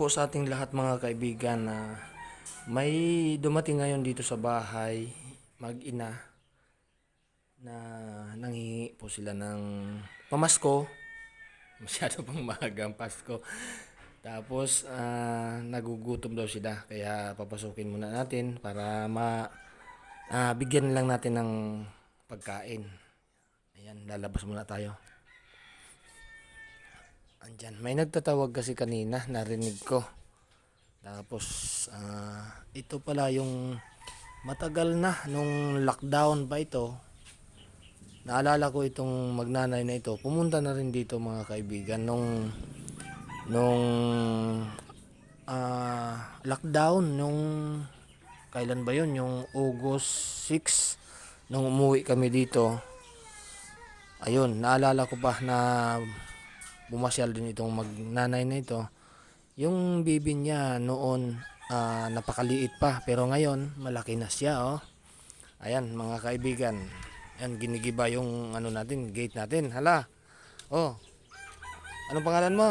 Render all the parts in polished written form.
po sa ating lahat mga kaibigan na may dumating ngayon dito sa bahay, mag-ina, na nanghihingi po sila ng pamasko. Masyado pang maaga ang Pasko. Tapos nagugutom daw sila kaya papasukin muna natin para bigyan lang natin ng pagkain. Ayan, lalabas muna tayo. Andyan, may nagtatawag kasi kanina, narinig ko. Tapos, ito pala yung matagal na, nung lockdown pa ito. Naalala ko itong magnanay na ito. Pumunta na rin dito mga kaibigan nung lockdown, nung kailan ba yun? Yung August 6, nung umuwi kami dito. Ayun, naalala ko pa na bumasyal din itong magnanay na ito. Yung bibi niya noon napakaliit pa pero ngayon malaki na siya, oh. Ayan mga kaibigan. Ayan, ginigiba yung ano natin, gate natin. Hala. Oh. Anong pangalan mo?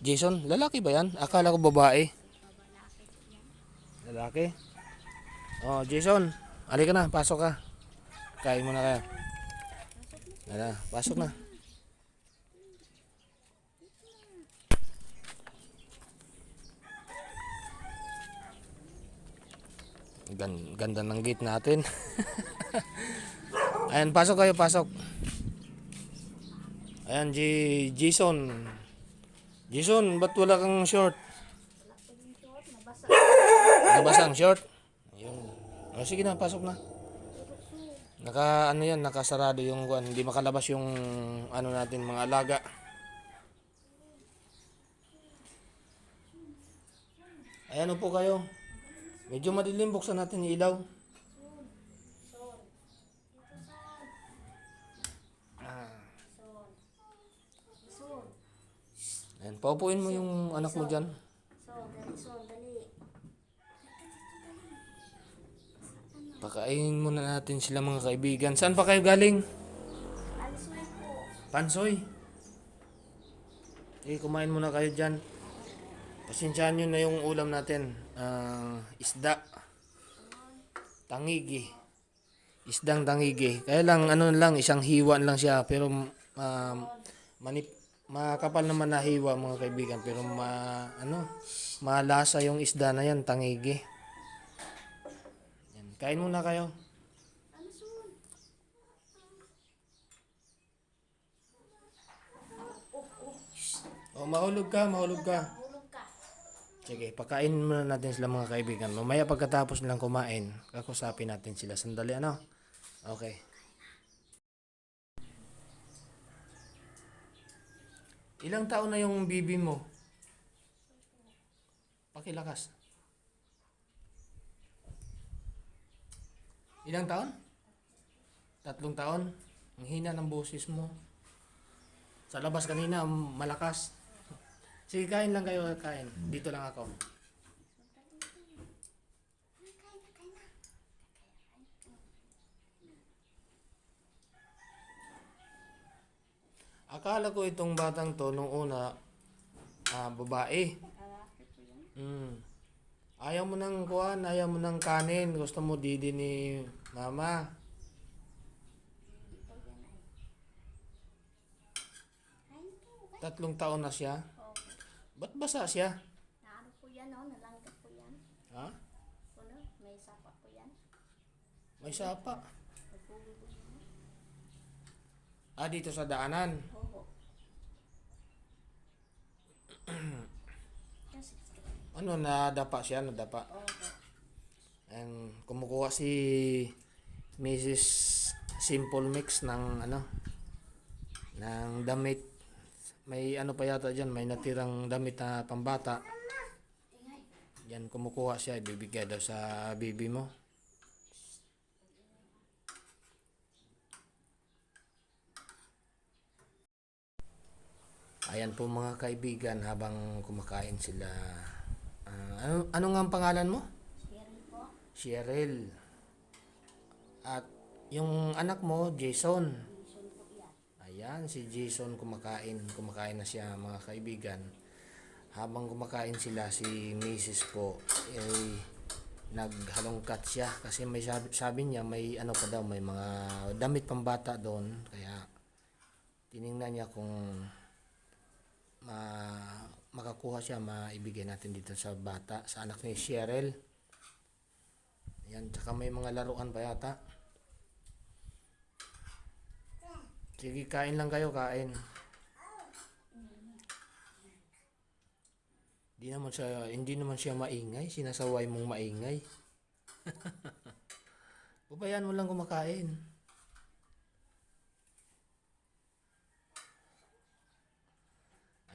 Jason, lalaki ba yan? Akala ko babae. Lalaki. Oh, Jason, halika na, pasok ka. Kain mo na kaya. Hala, pasok na. Ganda ng gate natin. Ayan, pasok kayo, pasok. Ayan, Jason. Jason, ba't wala kang short? Nabasa ang short? Ayun. O, sige na, pasok na. Nakasarado yung kuan, hindi makalabas yung ano natin, mga alaga. Ayan po kayo. Medyo madilim, buksan natin yung ilaw. Ayan, paupuin mo yung anak mo dyan. Pakainin muna natin sila mga kaibigan. Saan pa kayo galing? Pansoy. Kumain muna kayo dyan. Pasensyahan nyo na yung ulam natin. Isda. Tangigi. Isdang tangigi. Kaya lang, isang hiwa lang siya. Pero makapal naman na hiwa mga kaibigan. Pero malasa yung isda na yan, tangigi. Yan. Kain muna kayo. O, mahulog ka. Sige, pakain muna natin sila mga kaibigan. Mamaya pagkatapos nilang kumain, kakusapin natin sila. Sandali, ano? Okay. Ilang taon na yung bibi mo? Pakilakas. Ilang taon? 3 taon? Ang hina ng boses mo. Sa labas kanina, malakas. Sige, kain lang kayo, kain. Dito lang ako. Akala ko itong batang to nung una, babae. Ayaw mo ng kuhan, ayaw mo ng kanin. Gusto mo didi ni mama. Tatlong taon na siya. Ba't basa siya? Naano po yan, nalangkat po yan. Ha? May sapa po yan. May sapa. Dito sa daanan. Oo. Nadapa siya, nadapa. Oo. And kumukuha si Mrs. Simple Mix ng damit. May pa yata dyan, may natirang damit na pambata. Yan, kumukuha siya, ibibigay daw sa bibi mo. Ayan po mga kaibigan, habang kumakain sila. Ano nga ang pangalan mo? Cheryl po. Cheryl. At yung anak mo, Jason. Jason po yan. Ayan, si Jason kumakain. Kumakain na siya mga kaibigan. habang kumakain sila, si Mrs. po ay naghalongkat siya kasi may sabi niya may ano pa daw, may mga damit pambata doon, kaya tiningnan niya kung makakuha siya, maibigay natin dito sa bata, sa anak ni Cheryl. Ayan, tsaka may mga laruan pa yata. Sige, kain lang kayo, kain. Hindi naman siya maingay, sinasaway mong maingay. Pabayaan mo lang kumakain.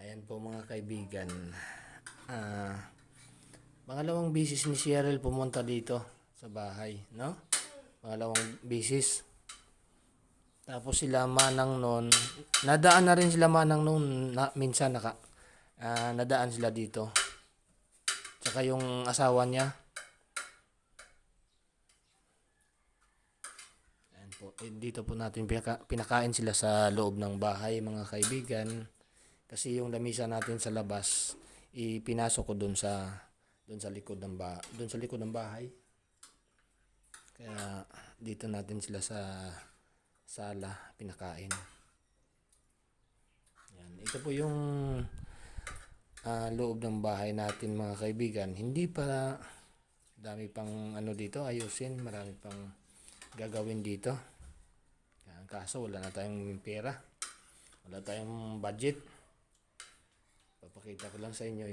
Ayan po mga kaibigan. Pangalawang bisis ni Cheryl pumunta dito sa bahay, no? Pangalawang bisis. Tapos sila Manang noon, nadaan na rin sila Manang noon, minsan nadaan sila dito. Tsaka yung asawa niya. Ayan po, dito po natin pinakain sila sa loob ng bahay mga kaibigan. Kasi yung lamisa natin sa labas, ipinasok ko doon sa likod ng bahay. Kaya dito natin sila sa sala pinakain. Yan. Ito po yung loob ng bahay natin mga kaibigan. Hindi pa, dami pang ano dito ayusin, marami pang gagawin dito. Kaso wala na tayong pera, wala tayong budget. Papakita ko lang sa inyo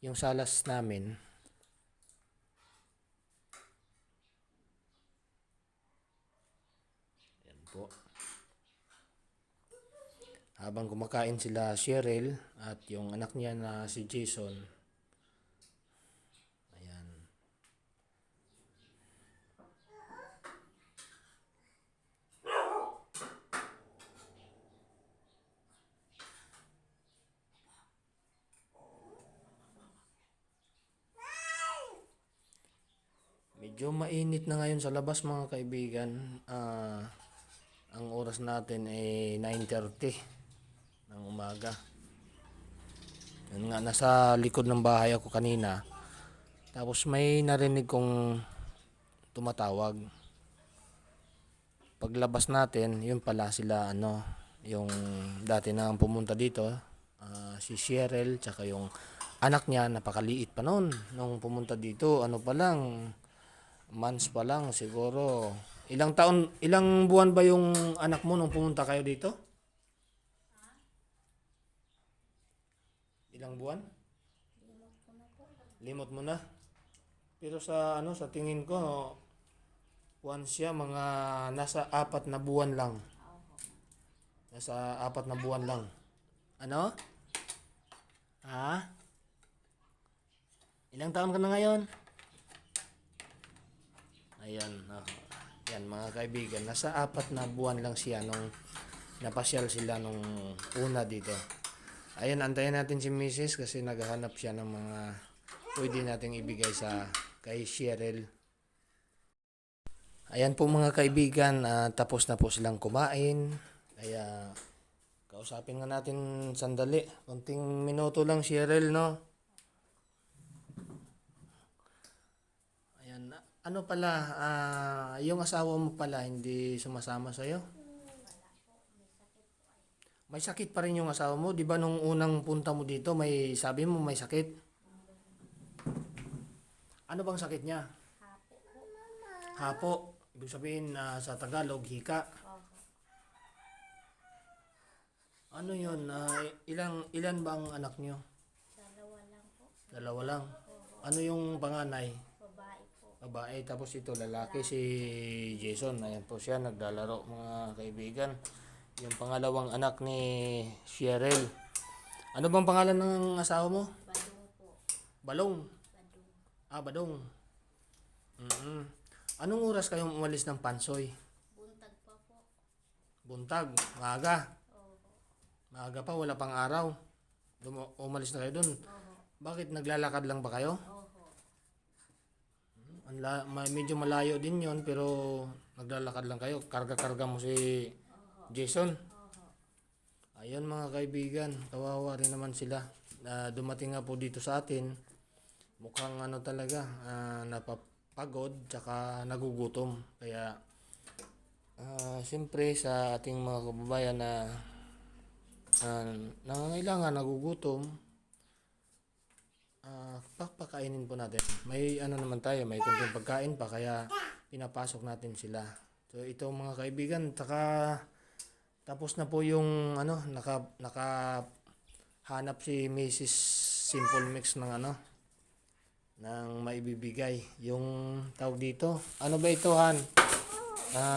yung salas namin. Yan po. Habang kumakain sila Cheryl at yung anak niya na si Jason. Ayan. Medyo mainit na ngayon sa labas mga kaibigan. Ang oras natin ay 9:30 ng umaga. Yun nga, nasa likod ng bahay ako kanina. Tapos may narinig kong tumatawag. Paglabas natin, yun pala sila yung dati na pumunta dito, si Cheryl, tsaka yung anak niya, napakaliit pa noon nung pumunta dito. Ano pa lang, months pa lang siguro. Ilang buwan ba yung anak mo nung pumunta kayo dito? Ilang buwan? Limot mo na. Pero sa tingin ko, siya mga nasa 4 na buwan lang. Nasa 4 na buwan lang. Ano? Ha? Ilang taon ka na ngayon? Ayan. Yan mga kaibigan. Nasa 4 na buwan lang siya nung napasyal sila nung una dito. Ayan, antayin natin si Mrs. kasi naghahanap siya ng mga pwede nating ibigay kay Cheryl. Ayan po mga kaibigan, tapos na po silang kumain. Kaya kausapin nga natin sandali. Konting minuto lang, Cheryl, no? Ayan, ano pala, yung asawa mo pala hindi sumasama sa'yo? May sakit pa rin yung asawa mo. Di ba nung unang punta mo dito, sabi mo may sakit? Ano bang sakit niya? Hapo po. Hapo. Ibig sabihin sa Tagalog, hika. Ano yun? Ilan ba ang anak niyo? Dalawa lang po. Dalawa lang. Ano yung panganay? Babae po. Babae. Tapos ito lalaki, si Jason. Ayan po siya, naglalaro mga kaibigan. Yung pangalawang anak ni Cheryl. Ano bang pangalan ng asawa mo? Badong po. Balong. Badong. Badong. Anong oras kayong umalis ng Pansoy? Buntag pa po. Buntag. Maaga. Oho. Maaga pa, wala pang araw. Umalis na kayo dun. Oho. Bakit? Naglalakad lang ba kayo? Oho. Medyo malayo din yon pero naglalakad lang kayo. Karga-karga mo si Jason. Oho. Ayun mga kaibigan, kawawa rin naman sila. Dumating nga po dito sa atin, mukhang ano talaga, napapagod tsaka nagugutom. Kaya siyempre sa ating mga kababayan na nangangailangan, nagugutom, pakainin po natin. May ano naman tayo, may kunting pagkain pa kaya pinapasok natin sila. So ito mga kaibigan, tapos na po yung ano, nakahanap si Mrs. Simple Mix ng ano, ng maibibigay. Yung tawag dito, ano ba ito Han?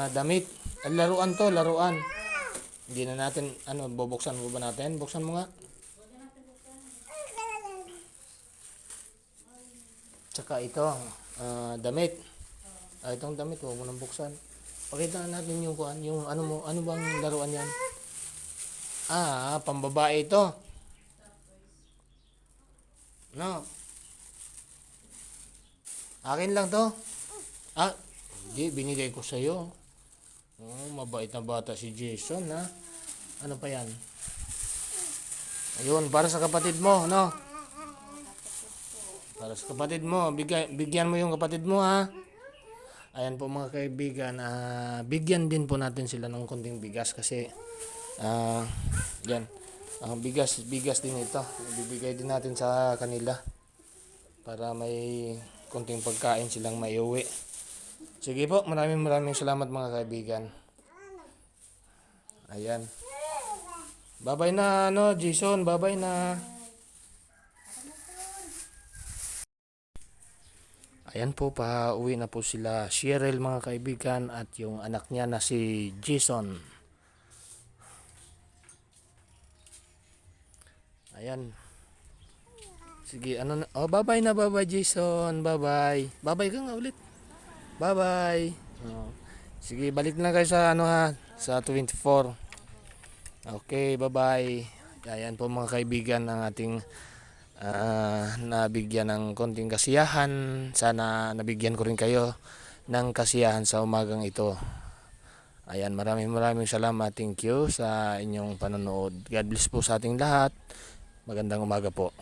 Damit. Laruan to, laruan. Hindi na natin, bubuksan mo ba natin? Buksan mo nga. Tsaka ito, damit. Itong damit, huwag mo nang buksan. Pakita natin yung kuan, yung ano bang laruan yan? Pambabae ito. No. Akin lang to. Hindi, binigay ko sa'yo. Mabait na bata si Jason, ha? Ano pa yan? Ayun, para sa kapatid mo, no? Para sa kapatid mo, bigyan mo yung kapatid mo, ha? Ayan po mga kaibigan, bigyan din po natin sila ng konting bigas kasi yan, bigas din ito. Bibigay din natin sa kanila para may konting pagkain silang maiuwi. Sige po, maraming salamat mga kaibigan. Ayan. Bye-bye na, Jason. Bye-bye na. Ayan po, pauwi na po sila Cheryl mga kaibigan at yung anak niya na si Jason. Ayan. Sige, bye-bye na, bye-bye Jason. Bye-bye. Bye-bye ka nga ulit. Bye-bye. Sige, balik na kayo sa sa 24. Okay, bye-bye. Ayan po mga kaibigan ang ating nabigyan ng konting kasiyahan. Sana nabigyan ko rin kayo ng kasiyahan sa umagang ito. Ayan, maraming salamat. Thank you sa inyong panonood. God bless po sa ating lahat. Magandang umaga po.